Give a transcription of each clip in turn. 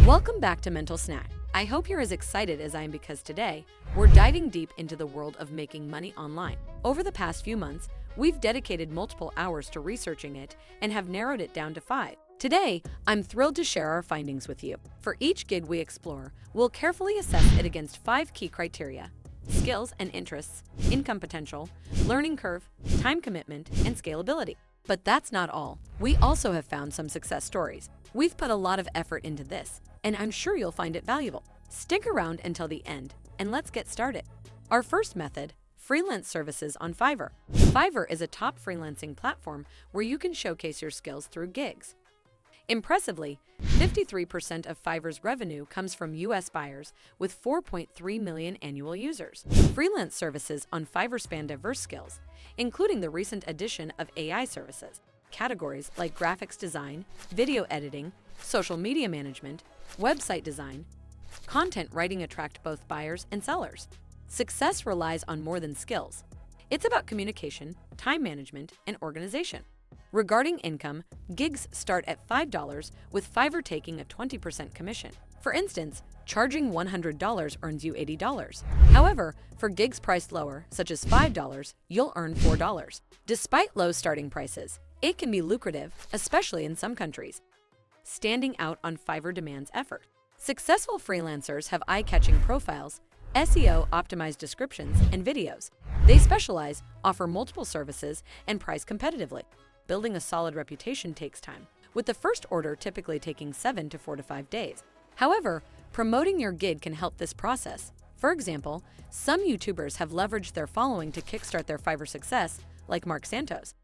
Welcome back to Mental Snack. I hope you're as excited as I am because today, we're diving deep into the world of making money online. Over the past few months, we've dedicated multiple hours to researching it and have narrowed it down to 5. Today, I'm thrilled to share our findings with you. For each gig we explore, we'll carefully assess it against 5 key criteria: skills and interests, income potential, learning curve, time commitment, and scalability. But that's not all. We also have found some success stories. We've put a lot of effort into this, and I'm sure you'll find it valuable. Stick around until the end, and let's get started. Our first method: freelance services on Fiverr. Fiverr is a top freelancing platform where you can showcase your skills through gigs. Impressively, 53% of Fiverr's revenue comes from US buyers, with 4.3 million annual users. Freelance services on Fiverr span diverse skills, including the recent addition of AI services. Categories like graphics design, video editing, social media management, website design, content writing attract both buyers and sellers. Success relies on more than skills. It's about communication, time management, and organization. Regarding income, gigs start at $5, with Fiverr taking a 20% commission. For instance, charging $100 earns you $80. However, for gigs priced lower, such as $5, you'll earn $4. Despite low starting prices, it can be lucrative, especially in some countries. Standing out on Fiverr demands effort. Successful freelancers have eye-catching profiles, SEO-optimized descriptions, and videos. They specialize, offer multiple services, and price competitively. Building a solid reputation takes time, with the first order typically taking 7 to 4 to 5 days. However, promoting your gig can help this process. For example, some YouTubers have leveraged their following to kickstart their Fiverr success, like Mark Santos.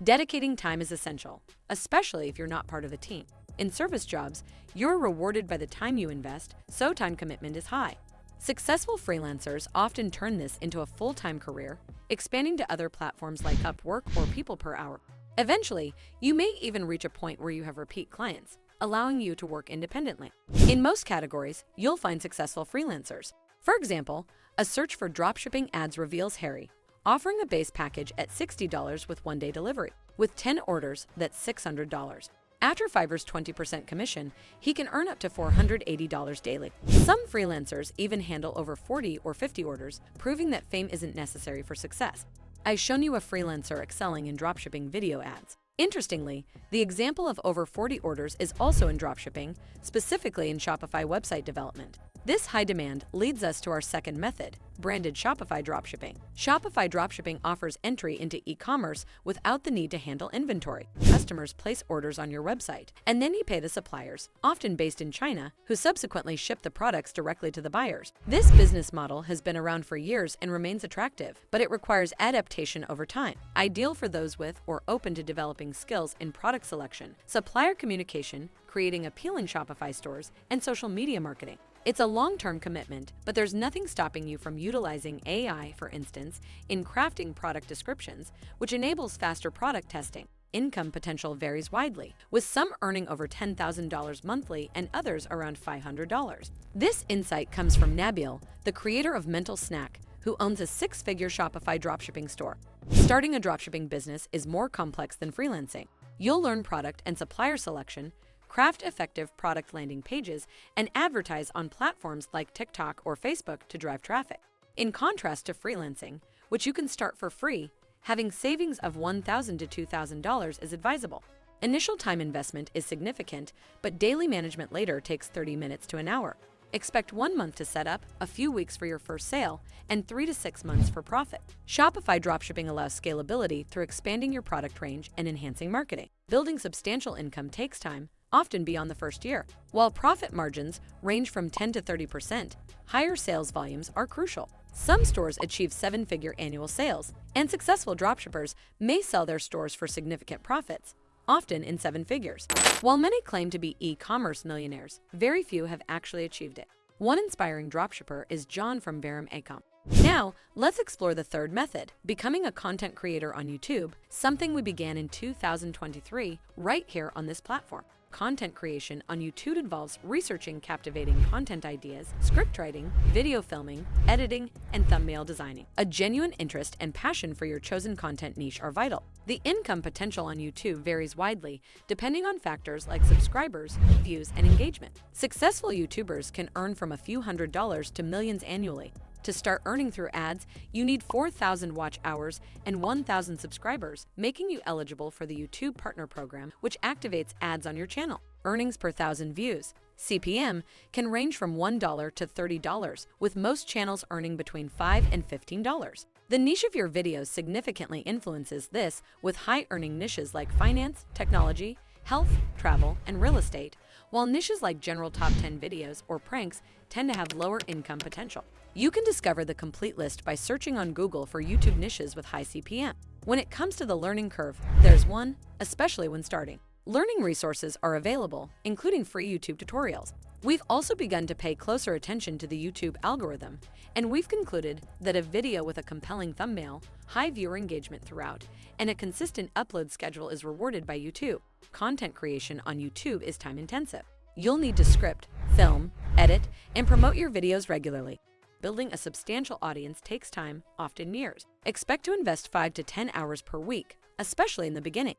Dedicating time is essential, especially if you're not part of a team. In service jobs, you're rewarded by the time you invest, so time commitment is high. Successful freelancers often turn this into a full-time career, expanding to other platforms like Upwork or People Per Hour. Eventually, you may even reach a point where you have repeat clients, allowing you to work independently. In most categories, you'll find successful freelancers. For example, a search for dropshipping ads reveals Harry, offering a base package at $60 with 1-day delivery. With 10 orders, that's $600. After Fiverr's 20% commission, he can earn up to $480 daily. Some freelancers even handle over 40 or 50 orders, proving that fame isn't necessary for success. I've shown you a freelancer excelling in dropshipping video ads. Interestingly, the example of over 40 orders is also in dropshipping, specifically in Shopify website development. This high demand leads us to our second method: branded Shopify dropshipping. Shopify dropshipping offers entry into e-commerce without the need to handle inventory. Customers place orders on your website, and then you pay the suppliers, often based in China, who subsequently ship the products directly to the buyers. This business model has been around for years and remains attractive, but it requires adaptation over time. Ideal for those with or open to developing skills in product selection, supplier communication, creating appealing Shopify stores, and social media marketing. It's a long-term commitment, but there's nothing stopping you from utilizing AI, for instance, in crafting product descriptions, which enables faster product testing. Income potential varies widely, with some earning over $10,000 monthly and others around $500. This insight comes from Nabeel, the creator of Mental Snack, who owns a 6-figure Shopify dropshipping store. Starting a dropshipping business is more complex than freelancing. You'll learn product and supplier selection, craft effective product landing pages, and advertise on platforms like TikTok or Facebook to drive traffic. In contrast to freelancing, which you can start for free, having savings of $1,000 to $2,000 is advisable. Initial time investment is significant, but daily management later takes 30 minutes to an hour. Expect 1 month to set up, a few weeks for your first sale, and 3 to 6 months for profit. Shopify dropshipping allows scalability through expanding your product range and enhancing marketing. Building substantial income takes time, often beyond the first year. While profit margins range from 10 to 30%, higher sales volumes are crucial. Some stores achieve 7-figure annual sales, and successful dropshippers may sell their stores for significant profits, often in 7 figures. While many claim to be e-commerce millionaires, very few have actually achieved it. One inspiring dropshipper is John from Baram Acom. Now, let's explore the third method: becoming a content creator on YouTube, something we began in 2023 right here on this platform. Content creation on YouTube involves researching captivating content ideas, script writing, video filming, editing, and thumbnail designing. A genuine interest and passion for your chosen content niche are vital. The income potential on YouTube varies widely, depending on factors like subscribers, views, and engagement. Successful YouTubers can earn from a few $100s to millions annually. To start earning through ads, you need 4,000 watch hours and 1,000 subscribers, making you eligible for the YouTube Partner Program, which activates ads on your channel. Earnings per 1,000 views. CPM can range from $1 to $30, with most channels earning between $5 and $15. The niche of your videos significantly influences this, with high-earning niches like finance, technology, health, travel, and real estate, while niches like general top 10 videos or pranks tend to have lower income potential. You can discover the complete list by searching on Google for YouTube niches with high CPM. When it comes to the learning curve, there's one, especially when starting. Learning resources are available, including free YouTube tutorials. We've also begun to pay closer attention to the YouTube algorithm, and we've concluded that a video with a compelling thumbnail, high viewer engagement throughout, and a consistent upload schedule is rewarded by YouTube. Content creation on YouTube is time-intensive. You'll need to script, film, edit, and promote your videos regularly. Building a substantial audience takes time, often years. Expect to invest 5 to 10 hours per week, especially in the beginning.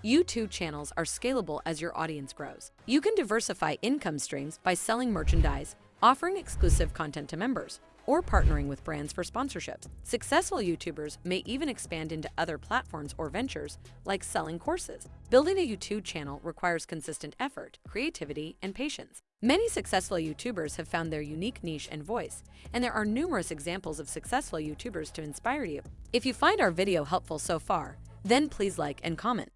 YouTube channels are scalable as your audience grows. You can diversify income streams by selling merchandise, offering exclusive content to members, or partnering with brands for sponsorships. Successful YouTubers may even expand into other platforms or ventures, like selling courses. Building a YouTube channel requires consistent effort, creativity, and patience. Many successful YouTubers have found their unique niche and voice, and there are numerous examples of successful YouTubers to inspire you. If you find our video helpful so far, then please like and comment.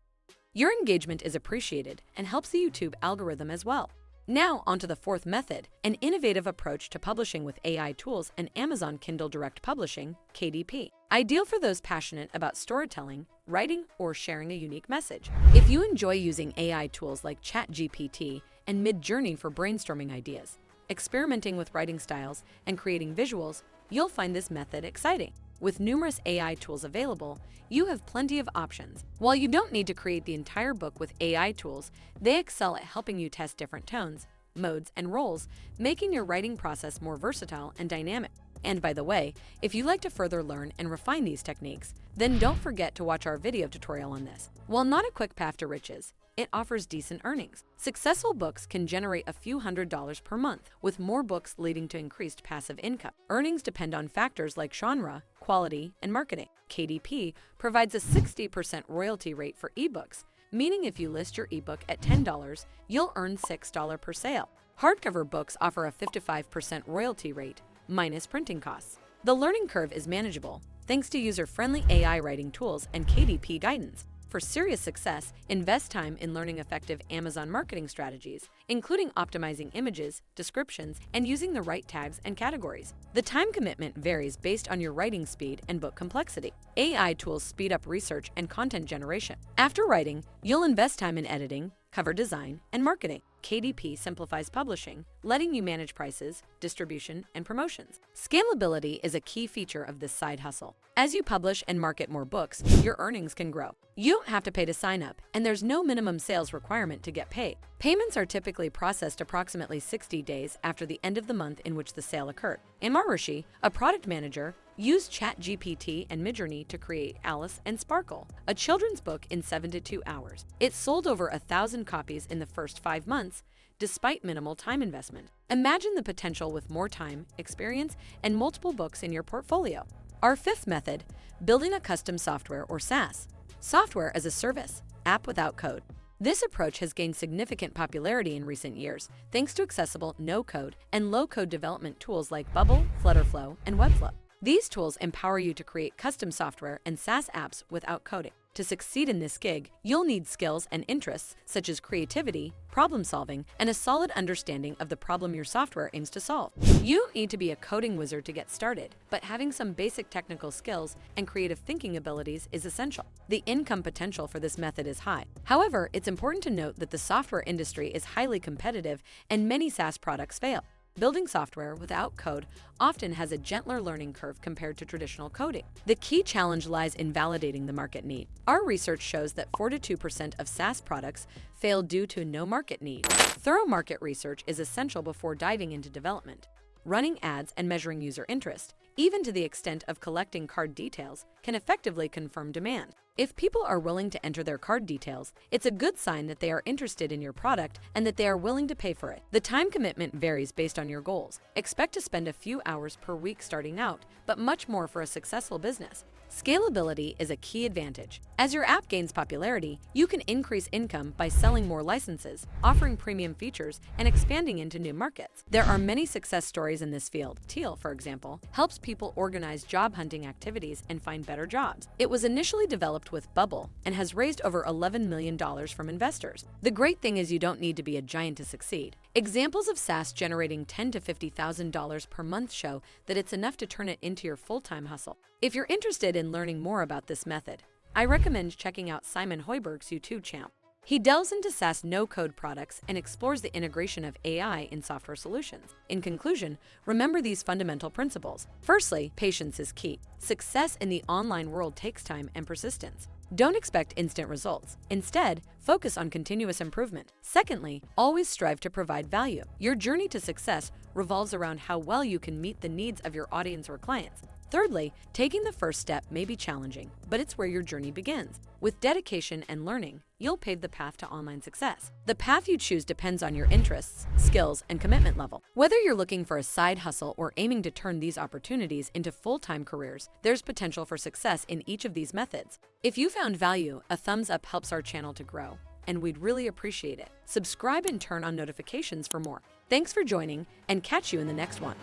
Your engagement is appreciated and helps the YouTube algorithm as well. Now onto the fourth method, an innovative approach to publishing with AI tools and Amazon Kindle Direct Publishing, KDP. Ideal for those passionate about storytelling, writing, or sharing a unique message. If you enjoy using AI tools like ChatGPT and Midjourney for brainstorming ideas, experimenting with writing styles, and creating visuals, you'll find this method exciting. With numerous AI tools available, you have plenty of options. While you don't need to create the entire book with AI tools, they excel at helping you test different tones, modes, and roles, making your writing process more versatile and dynamic. And by the way, if you'd like to further learn and refine these techniques, then don't forget to watch our video tutorial on this. While not a quick path to riches, it offers decent earnings. Successful books can generate a few $100s per month, with more books leading to increased passive income. Earnings depend on factors like genre, quality, and marketing. KDP provides a 60% royalty rate for ebooks, meaning if you list your ebook at $10, you'll earn $6 per sale. Hardcover books offer a 55% royalty rate, minus printing costs. The learning curve is manageable, thanks to user-friendly AI writing tools and KDP guidance. For serious success, invest time in learning effective Amazon marketing strategies, including optimizing images, descriptions, and using the right tags and categories. The time commitment varies based on your writing speed and book complexity. AI tools speed up research and content generation. After writing, you'll invest time in editing, cover design, and marketing. KDP simplifies publishing, letting you manage prices, distribution, and promotions. Scalability is a key feature of this side hustle. As you publish and market more books, your earnings can grow. You don't have to pay to sign up, and there's no minimum sales requirement to get paid. Payments are typically processed approximately 60 days after the end of the month in which the sale occurred. Marushi, a product manager, used ChatGPT and Midjourney to create Alice and Sparkle, a children's book, in 72 hours. It sold over 1,000 copies in the first 5 months, despite minimal time investment. Imagine the potential with more time, experience, and multiple books in your portfolio. Our fifth method, building a custom software or SaaS, software as a service, app without code. This approach has gained significant popularity in recent years, thanks to accessible no-code and low-code development tools like Bubble, Flutterflow, and Webflow. These tools empower you to create custom software and SaaS apps without coding. To succeed in this gig, you'll need skills and interests such as creativity, problem solving, and a solid understanding of the problem your software aims to solve. You don't need to be a coding wizard to get started, but having some basic technical skills and creative thinking abilities is essential. The income potential for this method is high. However, it's important to note that the software industry is highly competitive and many SaaS products fail. Building software without code often has a gentler learning curve compared to traditional coding. The key challenge lies in validating the market need. Our research shows that 42% of SaaS products fail due to no market need. Thorough market research is essential before diving into development. Running ads and measuring user interest, even to the extent of collecting card details, can effectively confirm demand. If people are willing to enter their card details, it's a good sign that they are interested in your product and that they are willing to pay for it. The time commitment varies based on your goals. Expect to spend a few hours per week starting out, but much more for a successful business. Scalability is a key advantage. As your app gains popularity, you can increase income by selling more licenses, offering premium features, and expanding into new markets. There are many success stories in this field. Teal, for example, helps people organize job hunting activities and find better jobs. It was initially developed with Bubble and has raised over $11 million from investors. The great thing is you don't need to be a giant to succeed. Examples of SaaS generating $10,000 to $50,000 per month show that it's enough to turn it into your full-time hustle. If you're interested in learning more about this method, I recommend checking out Simon Hoiberg's YouTube channel. He delves into SaaS no-code products and explores the integration of AI in software solutions. In conclusion, remember these fundamental principles. Firstly, patience is key. Success in the online world takes time and persistence. Don't expect instant results. Instead, focus on continuous improvement. Secondly, always strive to provide value. Your journey to success revolves around how well you can meet the needs of your audience or clients. Thirdly, taking the first step may be challenging, but it's where your journey begins. With dedication and learning, you'll pave the path to online success. The path you choose depends on your interests, skills, and commitment level. Whether you're looking for a side hustle or aiming to turn these opportunities into full-time careers, there's potential for success in each of these methods. If you found value, a thumbs up helps our channel to grow, and we'd really appreciate it. Subscribe and turn on notifications for more. Thanks for joining, and catch you in the next one.